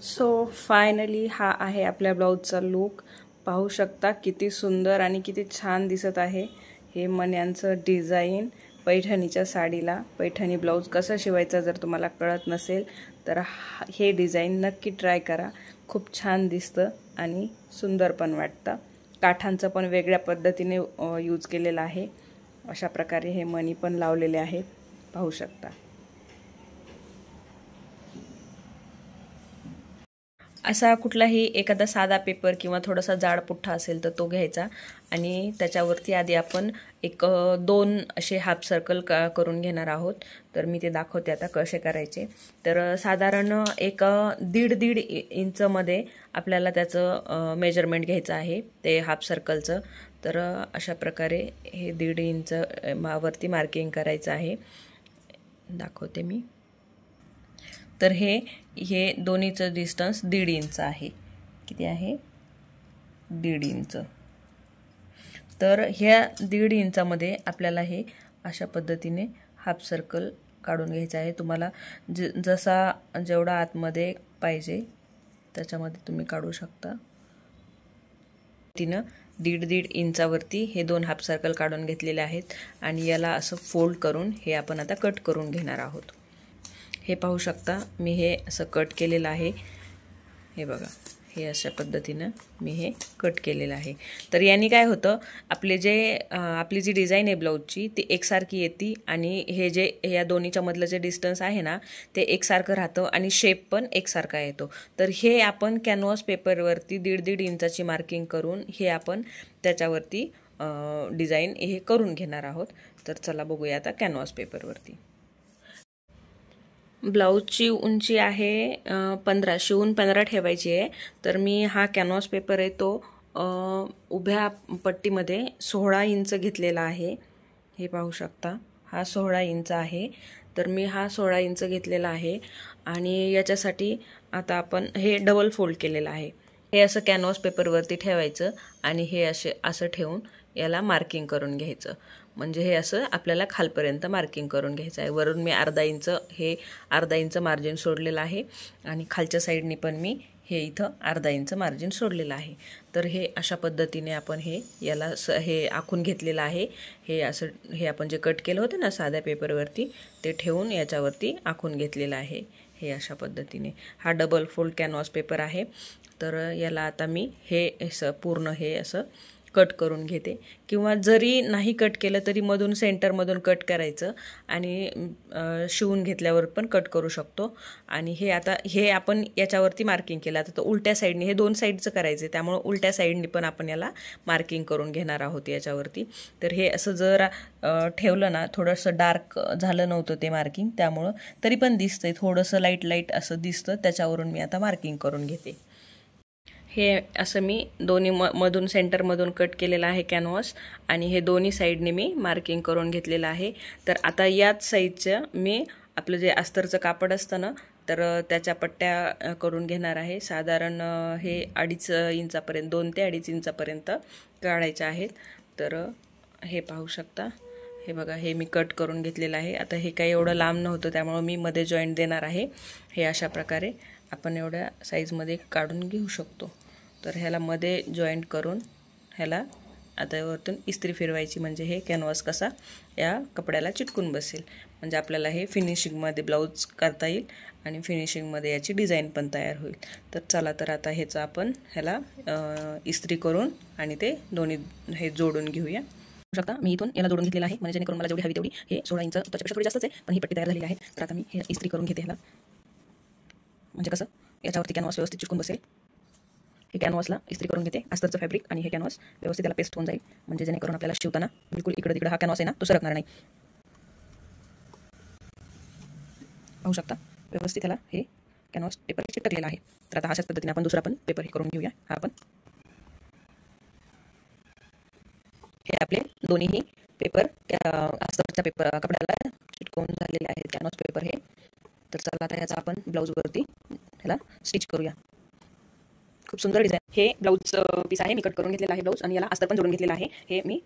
So finally हा आहे आपल्या ब्लाऊजचा लुक. पाहू शकता किती सुंदर आणि किती छान दिसत आहे हे मण्यांचं डिझाईन पैठणीच्या साडीला. पैठणी ब्लाऊज कसा शिवायचा जर तुम्हाला कळत नसेल तर हे डिझाईन नक्की ट्राय करा. खूप छान दिसतं आणि सुंदर पण वाटतं. काठांचं पण वेगळ्या पद्धतीने यूज केलेलं आहे. अशा प्रकारे हे मणी पण लावलेले आहेत, पाहू शकता. असा कुठलाही एखादा साधा पेपर किंवा थोडासा जाड पुठ्ठा असेल तर तो घ्यायचा आणि त्याच्यावरती आधी आपण एक 2 असे हाफ सर्कल करून घेणार आहोत. तर मी ते दाखवते आता कसे करायचे. तर साधारण एक 1.5 इंचमध्ये आपल्याला त्याचं मेजरमेंट घ्यायचं आहे ते हाफ सर्कलचं. तर अशा प्रकारे हे 1.5 इंच वरती मार्किंग करायचं आहे, दाखवते मी. तर हे दोन्हीचं डिस्टन्स 1.5 इंच आहे. किती आहे? 1.5 इंच. तर ह्या 1.5 इंचामध्ये आपल्याला हे अशा पद्धतीने हाफ सर्कल काढून घ्यायचं आहे. तुम्हाला जसा जेवढा आतमध्ये पाहिजे त्याच्यामध्ये तुम्ही काढू शकता. तिनं 1.5 इंचावरती हे 2 हाफ सर्कल काढून घेतलेले आहेत आणि याला असं फोल्ड करून हे आपण आता कट करून घेणार आहोत. हे पाहू शकता मी हे असं कट केलेलं आहे. हे बघा, हे अशा पद्धतीनं मी हे कट केलेलं आहे. तर याने काय होतं, आपली जी डिझाईन आहे ब्लाऊजची ती एकसारखी येते आणि हे जे या दोन्हीच्या मधलं जे डिस्टन्स आहे ना ते एकसारखं राहतं आणि शेप पण एकसारखा येतो. तर हे आपण कॅनव्हास पेपरवरती 1.5 इंचाची मार्किंग करून हे आपण त्याच्यावरती डिझाईन हे करून घेणार आहोत. तर चला बघूया आता कॅनव्हास पेपरवरती. ब्लाऊजची उंची आहे 15, शिवून 15 ठेवायची आहे. तर मी हा कॅनव्हास पेपर आहे तो उभ्या पट्टीमध्ये 16 इंच घेतलेला आहे. हे पाहू शकता, हा 16 इंच आहे. तर मी हा 16 इंच घेतलेला आहे आणि याच्यासाठी आता आपण हे डबल फोल्ड केलेलं आहे. हे असं कॅनव्हास पेपरवरती ठेवायचं आणि हे असं ठेवून याला मार्किंग करून घ्यायचं. म्हणजे हे असं आपल्याला खालपर्यंत मार्किंग करून घ्यायचं आहे. वरून मी अर्धा इंच मार्जिन सोडलेलं आहे आणि खालच्या साईडनी पण मी हे इथं अर्धा इंच मार्जिन सोडलेलं आहे. तर हे अशा पद्धतीने आपण हे आखून घेतलेलं आहे. हे आपण जे कट केलं होतं ना साध्या पेपरवरती ते ठेवून याच्यावरती आखून घेतलेलं आहे. हे अशा पद्धतीने हा डबल फोल्ड कॅनव्हास पेपर आहे. तर याला आता मी पूर्ण हे असं कट करून घेते, किंवा जरी नाही कट केलं तरी मधून सेंटरमधून कट करायचं आणि शिवून घेतल्यावर पण कट करू शकतो. आणि हे आपण याच्यावरती मार्किंग केलं. आता तर उलट्या साईडने हे 2 साईडचं करायचं, त्यामुळं उलट्या साईडने पण आपण याला मार्किंग करून घेणार आहोत याच्यावरती. तर हे असं जर ठेवलं ना, थोडंसं डार्क झालं नव्हतं ते मार्किंग, त्यामुळं तरी पण दिसतंय थोडंसं लाईट असं दिसतं. त्याच्यावरून मी आता मार्किंग करून घेते. हे असं मी दोन्ही मधून सेंटरमधून कट केलेलं आहे कॅनव्हास आणि हे दोन्ही साईडने मी मार्किंग करून घेतलेलं आहे. तर आता याच साईडचं मी आपलं जे अस्तरचं कापड असतं ना, तर त्याच्या पट्ट्या करून घेणार आहे. साधारण हे 2.5 इंचापर्यंत 2 ते 2.5 इंचापर्यंत काढायचे आहेत. तर हे पाहू शकता, हे बघा, हे मी कट करून घेतलेलं आहे. आता हे काही एवढं लांब नव्हतं त्यामुळं मी मध्ये जॉईंट देणार आहे. हे अशा प्रकारे आपण एवढ्या साईजमध्ये काढून घेऊ शकतो. तर ह्याला मध्ये जॉईंट करून ह्याला आता वरतून इस्त्री फिरवायची, म्हणजे हे कॅनव्हास कसा या कपड्याला चिटकून बसेल. म्हणजे आपल्याला हे फिनिशिंगमध्ये ब्लाऊज करता येईल आणि फिनिशिंगमध्ये याची डिझाईन पण तयार होईल. तर चला, तर आता आपण ह्याला इस्त्री करून आणि ते दोन्ही हे जोडून घेऊया. शकता मी इथून याला जोडून घेतलेलं आहे, म्हणजे जेणेकरून मला जेवढी हवी तेवढी, हे 16 इंच त्याच्यापेक्षा थोडी जास्तच आहे पण ही पट्टी तयार झालेली आहे. तर आता मी हे इस्त्री करून घेते ह्याला, म्हणजे कसं याच्यावरती कॅनव्हास व्यवस्थित चिटकून बसेल. हे कॅनव्हासला इस्त्री करून घेते, अस्तरचं फॅब्रिक, आणि हे कॅनव्हास व्यवस्थित त्याला पेस्ट होऊन जाईल, म्हणजे जेणेकरून आपल्याला शिवताना बिलकुल इकडे तिकडे हा कॅनव्हास आहे ना तो सरकणार नाही. पाहू शकता व्यवस्थित ह्याला हे कॅनव्हास पेपर चिटकलेला आहे. तर आता अशाच पद्धतीने आपण दुसरा पण पेपर हे करून घेऊया. हा आपण हे आपले दोन्हीही पेपर अस्तरच्या कपड्याला चिटकवून झालेले आहेत कॅनव्हास पेपर हे. तर चला आता ह्याचा आपण ब्लाऊजवरती ह्याला स्टिच करूया. खूप सुंदर डिझाईन हे ब्लाऊज पीस आहे. मी कट करून घेतलेला आहे ब्लाऊज आणि याला अस्तर पण जोडून घेतलेला आहे. हे मी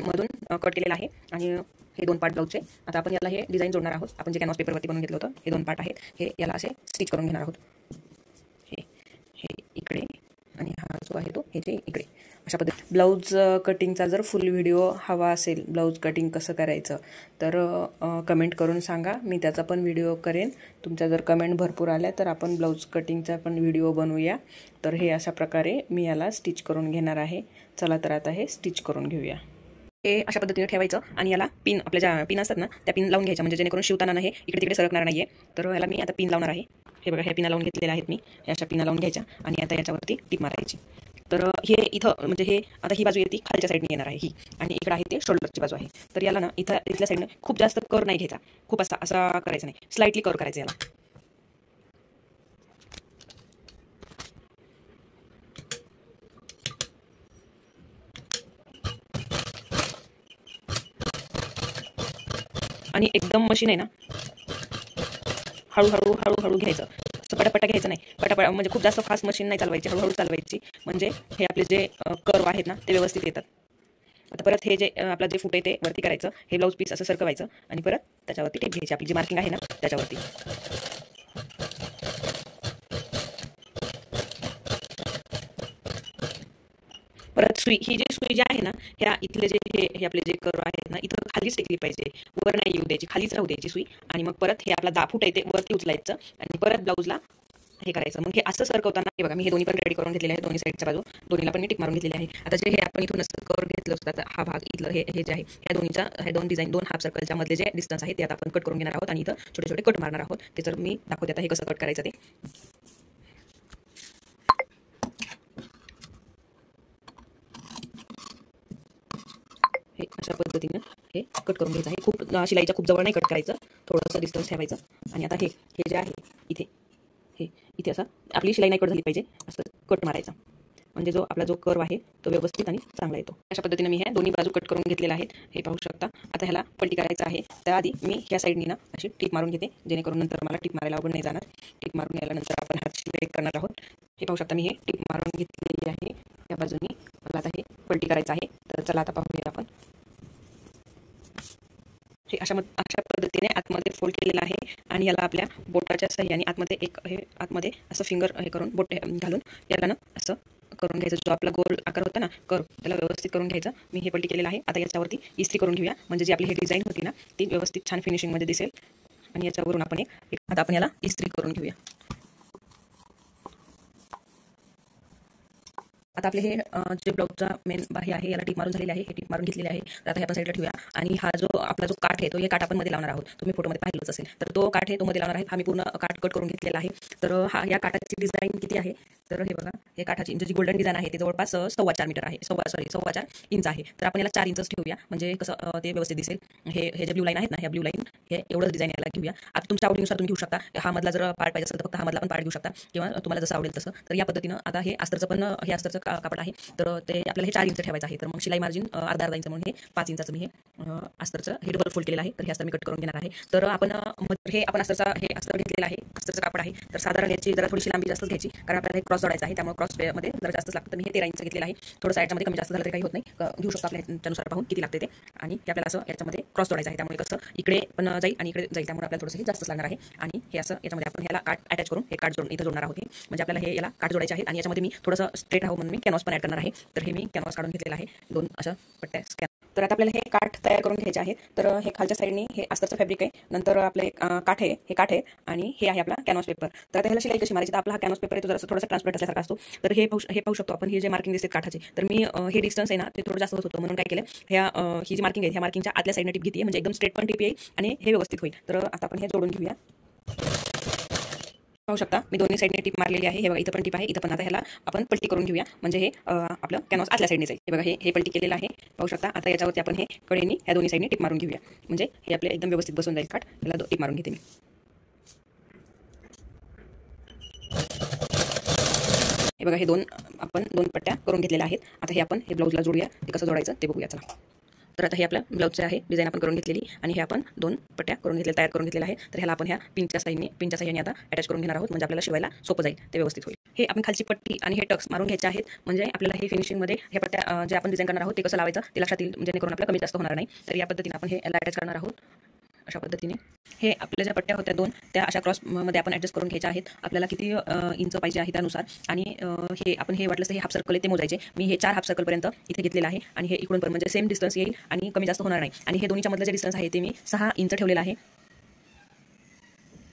मधून कट केलेलं आहे आणि हे 2 पार्ट ब्लाऊजचे. आता आपण याला हे डिझाईन जोडणार आहोत. आपण जे कॅनव्हास पेपरवरती बनवून घेतलं होतं हे 2 पार्ट आहेत. हे याला असे स्टिच करून घेणार आहोत. हे जो आहे तो हे जे इकडे अशा पद्धती. ब्लाऊज कटिंगचा जर फुल व्हिडिओ हवा असेल, ब्लाऊज कटिंग कसं करायचं, तर कमेंट करून सांगा, मी त्याचा पण व्हिडिओ करेन. तुमच्या जर कमेंट भरपूर आल्या तर आपण ब्लाऊज कटिंगचा पण व्हिडिओ बनवूया. तर हे अशा प्रकारे मी याला स्टिच करून घेणार आहे. चला तर आता हे स्टिच करून घेऊया. हे अशा पद्धतीने ठेवायचं आणि याला पिन, आपल्या ज्या पिन असतात ना त्या पिन लावून घ्यायच्या, म्हणजे जेणेकरून शिवताना हे इकडे तिकडे सरकणार नाही आहे. तर याला मी आता पिन लावणार आहे. हे बघा, ह्या पिना लावून घेतलेल्या आहेत मी. अशा पिना लावून घ्यायच्या आणि आता याच्यावरती टिप मारायची. तर हे इथं म्हणजे हे आता ही बाजू येते खालच्या साईडने येणार आहे ही, आणि इकडे आहे ते शोल्डरची बाजू आहे. तर याला ना इथल्या साईडने खूप जास्त कर नाही घ्यायचा, खूप असा करायचा नाही, स्लाइटली कर करायचं याला. आणि एकदम मशीन आहे ना, हळूहळू हळूहळू घ्यायचं, असं पटापटा घ्यायचं नाही. पटापटा म्हणजे खूप जास्त फास्ट मशीन नाही चालवायची, हळूहळू चालवायची, म्हणजे हे आपले जे कर्व आहेत ना ते व्यवस्थित येतात. आता परत हे जे आपला जे फूट आहे ते वरती करायचं, हे ब्लाऊज पीस असं सरकवायचं आणि परत त्याच्यावरती टेप घ्यायची, आपली जी मार्किंग आहे ना त्याच्यावरती. परत सुई, ही जी सुई जी आहे ना, ह्या इथले जे हे आपले जे कर्व आहेत ना इथं खालीच टेकली पाहिजे, वर नाही येऊ द्यायची, खालीच राहू द्यायची सुई. आणि मग परत हे आपला फूट आहे ते वरती उचलायचं आणि परत ब्लाऊजला हे करायचं. मग हे असं सरकवताना हे बघा, मी हे दोन्ही पण रेडी करून घेतलेले आहे, दोन्ही साईडच्या बाजू दोन्हीला पण मी टिक मारून घेतलेली आहे. आता जे हे आपण इथून असं कवर घेतलं होतं, हा भाग इथलं हे जे आहे, ह्या दोन्हीच्या हे दोन डिझाईन, दोन हाफ सर्कलच्या मधले जे डिस्टन्स आहे ते आता आपण कट करून घेणार आहोत आणि इथं छोटे छोटे कट मारणार आहोत. ते तर मी दाखवते आता हे कसं कट करायचं ते. हे अशा पद्धतीनं हे कट करून घ्यायचं आहे. खूप शिलाईच्या खूप जवळ नाही कट करायचं, थोडंसं डिस्टन्स ठेवायचं. आणि आता हे जे आहे इथे इथे असं आपली शिलाई नाही कट झाली पाहिजे, असं कट मारायचा, म्हणजे जो आपला जो कर्व आहे तो व्यवस्थित आणि चांगला येतो. अशा पद्धतीने मी हे दोन्ही बाजू कट करून घेतलेला आहेत, हे पाहू शकता. आता ह्याला पलटी करायचं आहे. त्याआधी मी ह्या साईडनी ना अशी टिप मारून घेते, जेणेकरून नंतर मला टिप मारायला अवघड नाही जाणार. टिप मारून यानंतर आपण हात शिलाई करणार आहोत. हे पाहू शकता, मी हे टिप मारून घेतलेली आहे. त्या बाजूनी मला आता हे पलटी करायचं आहे. तर चला आता पाहूया आपण. हे अशा पद्धतीने आतमध्ये फोल्ड केलेलं आहे आणि याला आपल्या बोटाच्या सहाय्याने आतमध्ये हे आतमध्ये असं फिंगर हे करून बोट घालून याला ना असं करून घ्यायचं. जो आपला गोल आकार होता ना कर्व, त्याला व्यवस्थित करून घ्यायचं. मी हे पलटी केलेलं आहे. आता याच्यावरती इस्त्री करून घेऊया, म्हणजे जी आपली हे डिझाईन होती ना ती व्यवस्थित छान फिनिशिंगमध्ये दिसेल. आणि याच्यावरून आपण आता आपण याला इस्त्री करून घेऊया. आता आपले हे जे ब्लाऊजचा मेन हे आहे याला टिप मारून झालेली आहे, हे टिप मारून घेतलेले आहे. तर आता हे आपण साईडला ठेवूया. आणि हा जो आपला जो काठ आहे तो हे काठ आपण मध्ये लावणार आहोत. तुम्ही फोटोमध्ये पाहिलंच असेल. तर तो काठ आहे तो मध्ये लावणार आहे. हा मी पूर्ण काठ कट करून घेतलेला आहे. तर या काठाची डिझाईन किती आहे, तर हे बघा, हे काठाची जी गोल्डन डिझाईन आहे ते जवळपास 4.25 मीटर आहे, 4.25 इंच आहे. तर आपण याला 4 इंचच ठेवूया, म्हणजे कसं ते व्यवस्थित दिसेल. हे जे ब्लू लाईन आहेत ना, ह्या ब्लू लाईन हे एवढंच डिझाईन याला घेऊया. आता तुमच्या आवडीनुसार तुम्ही घेऊ शकता. हा मधला जर पार्ट पाहिजे असेल तर फक्त हा मधला पण पार्ट घेऊ शकता, किंवा तुम्हाला जसं आवडेल तसं. तर या पद्धतीनं आता हे अस्तरचं पण हे अस्तरचं कापड आहे. तर ते आपल्याला हे 4 इंच ठेवायचं आहे. तर मग शिलाई मार्जिन अर्धा इंच म्हणून हे 5 इंचाचं मी हे अस्तरचं हे डबल फोल्ड केलेलं आहे. तर हे अस्तर मी कट करून घेणार आहे. तर आपण हे आपण अस्तरचा हे अस्तर घेतलेलं आहे, अस्तरचं कापड आहे. तर साधारण याची जरा थोडीशी लांबी जास्तच घ्यायची, कारण आपल्याला हे क्रॉस जोडायचं आहे, त्यामुळे क्रॉस मध्ये जरा जास्तच लागतं. तर मी हे 13 इंच घेतलेलं आहे. थोडंसं याच्यामध्ये कमी जास्त झालं तरी काही होत नाही, घेऊ शकतो आपल्या ह्याच्यानुसार पाहून किती लागते ते. आणि ते आपल्याला असं याच्यामध्ये क्रॉस जोडायचं आहे, त्यामुळे कसं इकडे पण जाईल आणि इकडे जाईल, त्यामुळे आपल्याला थोडंसं जास्तच लागणार आहे. आणि हे असं याच्यामध्ये आपण ह्याला काठ अटॅच करून हे काठ इथं जोडणार आहोत. म्हणजे आपल्याला हे याला काठ जोडायचे आहेत. आणि याच्यामध्ये मी थोडंसं स्ट्रेट राहू म्हणून मी कॅनव्हास पण ॲड करणार आहे. तर हे मी कॅनव्हास काढून घेतलेला आहे, 2 अशा पट्ट्या स्कॅन. तर आता आपल्याला हे काठ तयार करून घ्यायचे आहे. तर हे खालच्या साईडनी हे अस्तरचं फॅब्रिक आहे, नंतर आपले काठ आहे, हे काठ आहे, आणि हे आहे आपला कॅनव्हास पेपर. तर आता ह्याला शिलाई कशी मारायची, तर आपला हा कॅनव्हास पेपर आहे तो जरा थोडासा ट्रान्सपरंट असल्यासारखा असतो. तर हे पाहू शकतो आपण, हे जे मार्किंग दिसते काठाचे. तर मी हे डिस्टन्स आहे ना ते थोडं जास्त होत होतं, म्हणून काय केलं, ही जी मार्किंग आहे ह्या मार्किंगच्या आतल्या साईडने टिप घेते, म्हणजे एकदम स्ट्रेट पण टिप येईल आणि हे व्यवस्थित होईल. तर आता आपण हे जोडून घेऊया. पाहू शकता मी दोन्ही साईडने टिप मारलेली आहे. हे बघा, इथं पण टिप आहे, इथं पण. आता ह्याला आपण पलटी करून घेऊया, म्हणजे हे आपलं कॅनव्हास आतल्या साईडने जाईल. हे बघा, हे पलटी केलेलं आहे, पाहू शकता. आता याच्यावरती आपण हे कडेनी ह्या दोन्ही साईडने टिप मारून घेऊया, म्हणजे हे आपले एकदम व्यवस्थित बसून जाईल काठ. याला टिप मारून घेते मी. हे बघा, हे आपण दोन पट्ट्या करून घेतलेल्या आहेत. आता हे आपण हे ब्लाऊजला जोडूया, ते कसं जोडायचं ते बघूया चला. तर आता हे आपल्या ब्लाऊजचे आहे डिझाईन आपण करून घेतलेली, आणि हे आपण 2 पट्ट्या करून घेतलेल्या तयार करून घेतलेल्या आहे. तर ह्याला आपण ह्या पिनच्या साह्याने आता अटॅच करून घेणार आहोत, म्हणजे आपल्याला शिवायला सोपं जाईल, ते व्यवस्थित होईल. हे आपण खालची पट्टी आणि हे टक्स मारून घ्यायचे आहेत, म्हणजे आपल्याला हे फिनिशिंगमध्ये हे पट्ट्या जे आपण डिझाईन करणार आहोत ते कसं लावायचं ते लक्षात येईल, जेणेकरून आपल्याला कमी जास्त होणार नाही. तर या पद्धतीने आपण हे याला अटॅच करणार आहोत. अशा पद्धतीने हे आपल्या ज्या पट्ट्या होत्या 2 त्या अशा क्रॉसमध्ये आपण ॲडजस्ट करून घ्यायच्या आहेत. आपल्याला किती इंच पाहिजे आहे त्यानुसार. आणि हे आपण हे वाटलं तर हे हाफ सर्कल आहे ते मोजायचे. मी हे 4 हाफ सर्कलपर्यंत इथे घेतलेलं आहे आणि हे इकडून पण म्हणजे सेम डिस्टन्स येईल आणि कमी जास्त होणार नाही. आणि हे दोन्हीच्या मधलं जे डिस्टन्स आहे ते मी 6 इंच ठेवलेलं आहे.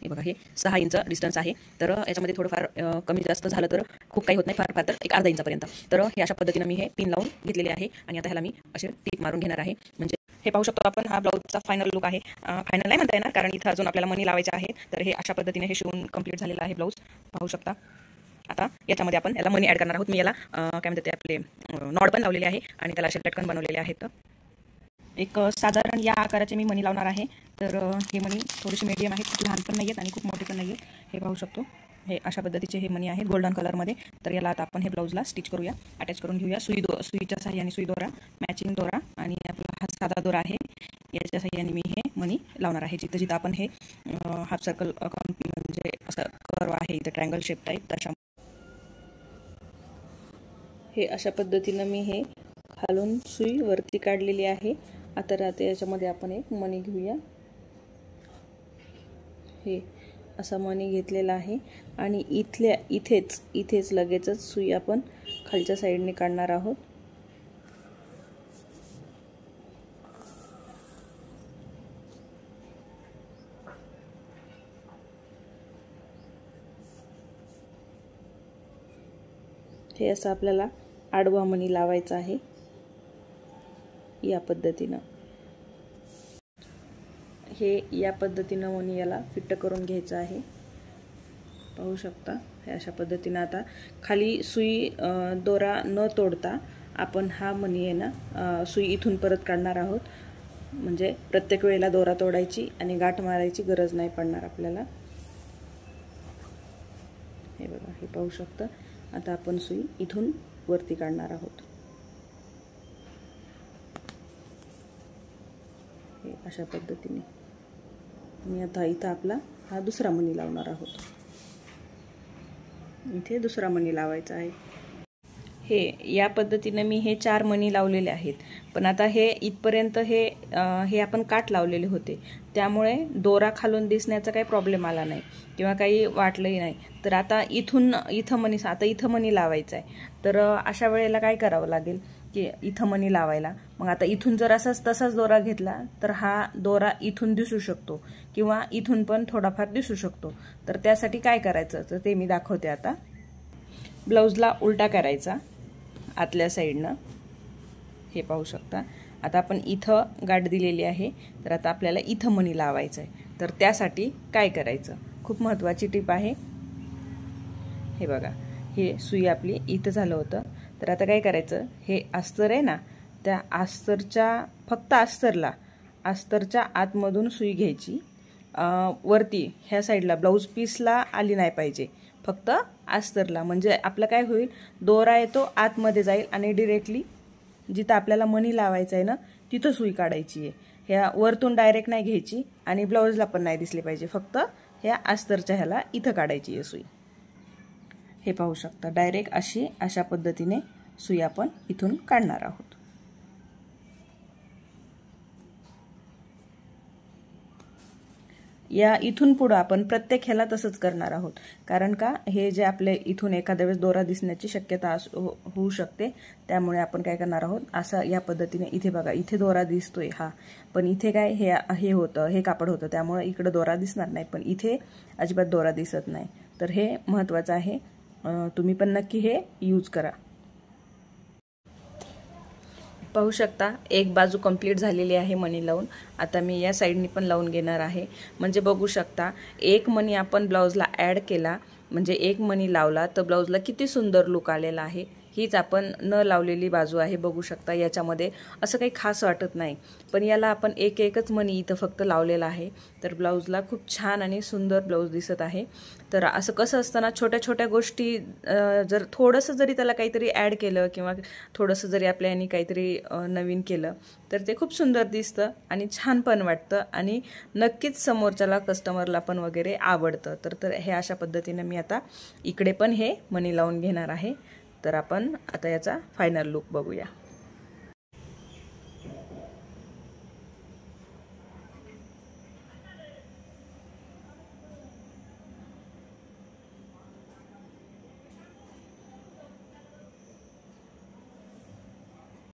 हे बघा, हे 6 इंच डिस्टन्स आहे. तर याच्यामध्ये थोडंफार कमी जास्त झालं तर खूप काही होत नाही, फार फार तर एक अर्धा इंचापर्यंत. तर हे अशा पद्धतीने मी हे पिन लावून घेतलेले आहे आणि आता ह्याला मी असे टीप मारून घेणार आहे. म्हणजे हे पाहू शकतो आपण, हा ब्लाऊजचा फायनल लुक आहे. फायनल नाही म्हणता येणार कारण इथं अजून आपल्याला मणी लावायचे आहे. तर हे अशा पद्धतीने हे शिवून कंप्लीट झालेलं आहे ब्लाऊज, पाहू शकता. आता याच्यामध्ये आपण याला मणी ॲड करणार आहोत. मी याला काय म्हणतात ते आपले नॉड पण लावलेले आहे आणि त्याला असे लटकन बनवलेले आहेत. एक साधारण या आकाराचे मी मणी लावणार आहे. तर हे मणी थोडेसे मीडियम आहेत, खूप लहान पण नाही आहेत आणि खूप मोठे पण नाही आहेत. हे पाहू शकतो, हे अशा पद्धतीचे हे मणी आहेत गोल्डन कलरमध्ये. तर याला आता आपण हे ब्लाऊजला स्टिच करूया, अटॅच करून घेऊया. सुईच्या साह्याने सुई दोरा, मॅचिंग दोरा आणि आपला हा साधा दोरा आहे, याच्या साह्याने मी हे मणी लावणार आहे. जिथं जिथं आपण हे हाफ सर्कल म्हणजे असं कर्व आहे इथं ट्रायंगल शेप टाईप, तशा हे अशा पद्धतीनं मी हे खालून सुई वरती काढलेली आहे. आता याच्यामध्ये आपण एक मणी घेऊया. हे असा मणी घेतलेला आहे आणि इथेच लगेचच सुई आपण खालच्या साईडने काढणार आहोत. हे असं आपल्याला आडवा मणी लावायचा आहे या पद्धतीनं. हे या पद्धतीनं मणी याला फिट करून घ्यायचं आहे, पाहू शकता. हे अशा पद्धतीनं आता खाली सुई दोरा न तोडता आपण हा मणी आहे ना सुई इथून परत काढणार आहोत. म्हणजे प्रत्येक वेळेला दोरा तोडायची आणि गाठ मारायची गरज नाही पडणार आपल्याला. हे बघा, हे पाहू शकता. आता आपण सुई इथून वरती काढणार आहोत. हे अशा पद्धतीने मी आता इथं आपला हा दुसरा मणी लावणार आहोत. इथे दुसरा मणी लावायचा आहे. हे या पद्धतीने मी हे 4 मणी लावलेले आहेत. पण आता हे इथपर्यंत हे आपण काठ लावलेले होते, त्यामुळे दोरा खालून दिसण्याचा काही प्रॉब्लेम आला नाही किंवा काही वाटलंही नाही. तर आता इथं मणी लावायचा आहे. तर अशा वेळेला काय करावं लागेल की इथं मणी लावायला मग आता इथून जर तसाच दोरा घेतला तर हा दोरा इथून दिसू शकतो किंवा इथून पण थोडाफार दिसू शकतो. तर त्यासाठी काय करायचं तर ते मी दाखवते आता. ब्लाऊजला उलटा करायचा आतल्या साईडनं, हे पाहू शकता. आता आपण इथं गाठ दिलेली आहे, तर आता आपल्याला इथं मणी लावायचं आहे. तर त्यासाठी काय करायचं, खूप महत्त्वाची टिप आहे. हे बघा, हे सुई आपली इथं झालं होतं. तर आता काय करायचं, हे अस्तर आहे ना, त्या फक्त अस्तरच्या आतमधून सुई घ्यायची. वरती ह्या साईडला ब्लाऊज पीसला आली नाही पाहिजे, फक्त अस्तरला. म्हणजे आपलं काय होईल, दोरा येतो आतमध्ये जाईल आणि डिरेक्टली जिथं आपल्याला मणी लावायचं आहे ना तिथं सुई काढायची आहे. ह्या वरतून डायरेक्ट नाही घ्यायची आणि ब्लाऊजला पण नाही दिसली पाहिजे, फक्त ह्या अस्तरच्या ह्याला इथं काढायची आहे सुई. हे पाहू शकता, डायरेक्ट अशा पद्धतीने सुई आपण इथून काढणार आहोत. या इथून पुढं आपण प्रत्येक ह्याला तसंच करणार आहोत. कारण का, हे जे आपले इथून एखाद्या वेळेस दोरा दिसण्याची शक्यता होऊ शकते. त्यामुळे आपण काय करणार आहोत, असं या पद्धतीने. इथे बघा, इथे दोरा दिसतोय हा, पण इथे काय हे होतं, हे कापड होतं, त्यामुळे इकडे दोरा दिसणार नाही, पण इथे अजिबात दोरा दिसत नाही. तर हे महत्त्वाचं आहे. तुम्ही पण नक्की हे यूज करा. पाहू शकता, एक बाजू कंप्लीट झालेली आहे मणी लावून. आता मी या साईडनी पण लावून घेणार आहे. म्हणजे बघू शकता, एक मणी आपण ब्लाऊजला ॲड केला, म्हणजे एक मणी लावला तर ब्लाऊजला किती सुंदर लुक आलेला आहे. हीच आपण न लावलेली बाजू आहे, बघू शकता. याच्यामध्ये असं काही खास वाटत नाही, पण याला आपण एकच मणी इथं फक्त लावलेला आहे. तर ब्लाऊजला खूप छान आणि सुंदर ब्लाऊज दिसत आहे. तर असं कसं असतं ना, छोट्या छोट्या गोष्टी जर थोडंसं जरी त्याला काहीतरी ॲड केलं किंवा थोडंसं जरी आपल्यानी काहीतरी नवीन केलं तर ते खूप सुंदर दिसतं आणि छान पण वाटतं आणि नक्कीच समोरच्याला कस्टमरला पण वगैरे आवडतं. तर हे अशा पद्धतीने मी आता इकडे पण हे मणी लावून घेणार आहे. तर आपण आता याचा फायनल लुक बघूया.